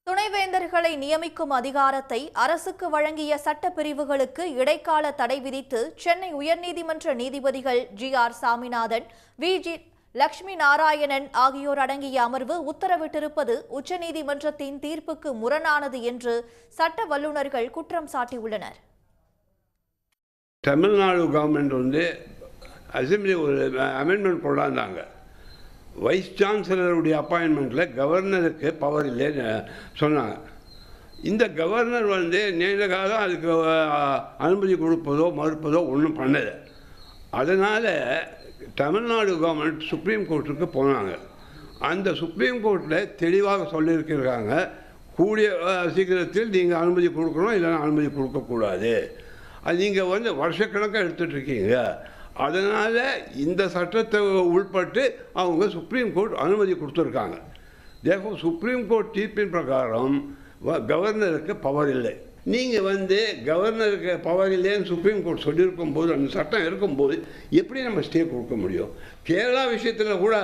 துணைவேந்தர்களை நியமிக்கும் அதிகாரத்தை அரசுக்கு வழங்கிய சட்டப்பிரிவுகளுக்கு இடைக்கால தடை விதித்து சென்னை உயர்நீதிமன்ற நீதிபதிகள் ஜி.ஆர். சாமிநாதன், வி.ஜி. லட்சுமி நாராயணன் ஆகியோர் அடங்கிய அமர்வு உத்தரவிட்டிருப்பது உச்சநீதிமன்றத்தின் தீர்ப்புக்கு முரணானது என்று சட்ட வல்லுநர்கள் குற்றம் சாட்டியுள்ளனர். தமிழ்நாடு கவர்மெண்ட் அசெம்பிளி ஒரு அமெண்ட்மெண்ட் கொண்டாந்தாங்க. வைஸ் சான்சலருடைய அப்பாயின்மெண்ட்டில் கவர்னருக்கு பவர் இல்லைன்னு சொன்னாங்க. இந்த கவர்னர் நீண்ட காலம் அதுக்கு அனுமதி கொடுப்பதோ மறுப்பதோ ஒன்றும் பண்ணலை. அதனால் தமிழ்நாடு கவர்மெண்ட் சுப்ரீம் கோர்ட்டுக்கு போனாங்க. அந்த சுப்ரீம் கோர்ட்டில் தெளிவாக சொல்லியிருக்கிறாங்க, கூடிய சீக்கிரத்தில் நீங்கள் அனுமதி கொடுக்கணும், இல்லைன்னா அனுமதி கொடுக்கக்கூடாது. அது நீங்கள் வருஷக்கணக்காக எடுத்துகிட்ருக்கீங்க. அதனால் இந்த சட்டத்தை உள்பட்டு அவங்க சுப்ரீம் கோர்ட் அனுமதி கொடுத்துருக்காங்க. தேர்ஃபோர் சுப்ரீம் கோர்ட் தீர்ப்பின் பிரகாரம் கவர்னருக்கு பவர் இல்லை. நீங்கள் கவர்னருக்கு பவர் இல்லைன்னு சுப்ரீம் கோர்ட் சொல்லியிருக்கும் போது, அந்த சட்டம் இருக்கும்போது எப்படி நம்ம ஸ்டே கொடுக்க முடியும்? கேரளா விஷயத்தில் கூட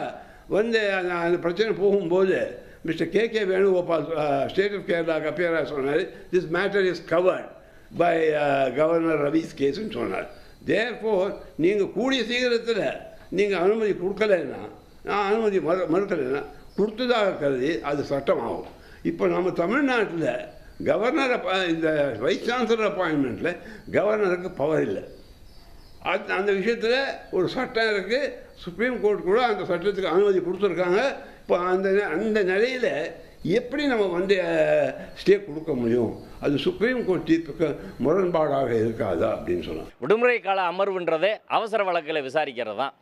அந்த பிரச்சனை போகும்போது mister K Venugopal, state of கேரளாவுக்கு அப்பியராக சொன்னார், this matter is covered by governor Ravi's கேஸ்ன்னு சொன்னார். தேர்ஃபோர் நீங்கள் கூடிய சீக்கிரத்தில் நீங்கள் அனுமதி கொடுக்கலைன்னா, நான் அனுமதி மறுக்கலைன்னா கொடுத்ததாக கருதி அது சட்டமாகும். இப்போ நம்ம தமிழ்நாட்டில் கவர்னர் இந்த வைஸ் சான்சலர் அப்பாயின்மெண்ட்டில் கவர்னருக்கு பவர் இல்லை. அந்த விஷயத்தில் ஒரு சட்டம் இருக்குது. சுப்ரீம் கோர்ட் கூட அந்த சட்டத்துக்கு அனுமதி கொடுத்துருக்காங்க. இப்போ அந்த நிலையில் எப்படி நம்ம ஸ்டே கொடுக்க முடியும்? அது சுப்ரீம் கோர்ட் தீர்ப்புக்கு முரண்பாடாக இருக்காதா அப்படின்னு சொன்னாங்க. விடுமுறை கால அமர்வுன்றதே அவசர வழக்குகளை விசாரிக்கிறது தான்.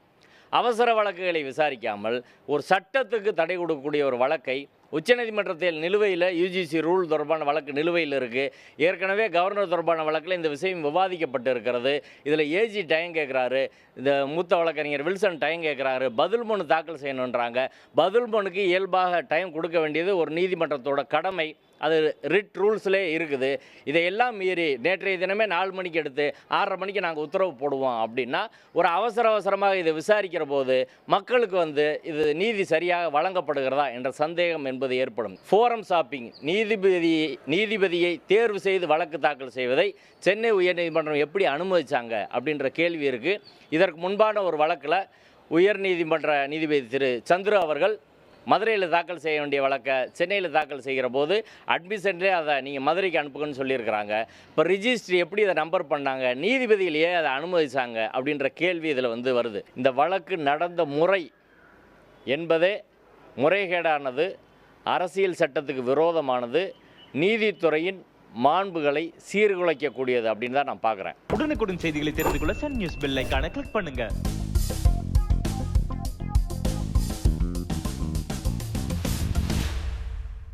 அவசர வழக்குகளை விசாரிக்காமல் ஒரு சட்டத்துக்கு தடை கொடுக்கக்கூடிய ஒரு வழக்கை உச்சநீதிமன்றத்தில் நிலுவையில் யுஜிசி ரூல் தொடர்பான வழக்கு நிலுவையில் இருக்குது. ஏற்கனவே கவர்னர் தொடர்பான வழக்கில் இந்த விஷயம் விவாதிக்கப்பட்டு இருக்கிறது. இதில் ஏஜி டைம் கேட்குறாரு, இந்த மூத்த வழக்கறிஞர் வில்சன் டைம் கேட்குறாரு, பதில் மனு தாக்கல் செய்யணுன்றாங்க. பதில் மனுக்கு இயல்பாக டைம் கொடுக்க வேண்டியது ஒரு நீதிமன்றத்தோட கடமை. அது ரிட் ரூல்ஸ்லே இருக்குது. இதையெல்லாம் மீறி நேற்றைய தினமே 4 மணிக்கு எடுத்து 6:30 மணிக்கு நாங்கள் உத்தரவு போடுவோம் அப்படின்னா, ஒரு அவசரமாக இதை விசாரிக்கிற போது மக்களுக்கு இது நீதி சரியாக வழங்கப்படுகிறதா என்ற சந்தேகம் என்பது ஏற்படும். ஃபோரம் ஷாப்பிங், நீதிபதியை தேர்வு செய்து வழக்கு தாக்கல் செய்வதை சென்னை உயர்நீதிமன்றம் எப்படி அனுமதிச்சாங்க அப்படின்ற கேள்வி இருக்குது. இதற்கு முன்பான ஒரு வழக்கில் உயர்நீதிமன்ற நீதிபதி திரு சந்துரு அவர்கள் மதுரையில் தாக்கல் செய்ய வேண்டிய வழக்கை சென்னையில் தாக்கல் செய்கிற போது அட்மிஷன்லேயே அதை நீங்கள் மதுரைக்கு அனுப்புங்கன்னு சொல்லியிருக்கிறாங்க. இப்போ ரிஜிஸ்ட்ரி எப்படி இதை நம்பர் பண்ணாங்க, நீதிபதியிலேயே அதை அனுமதிச்சாங்க அப்படின்ற கேள்வி இதில் வருது. இந்த வழக்கு நடந்த முறை என்பதே முறைகேடானது, அரசியல் சட்டத்துக்கு விரோதமானது, நீதித்துறையின் மாண்புகளை சீர்குலைக்கக்கூடியது அப்படின்னு தான் நான் பார்க்குறேன். உடனுக்குடன் செய்திகளை தெரிந்து கொள்ள சன் நியூஸ் பெல் ஐகானை கிளிக் பண்ணுங்கள்.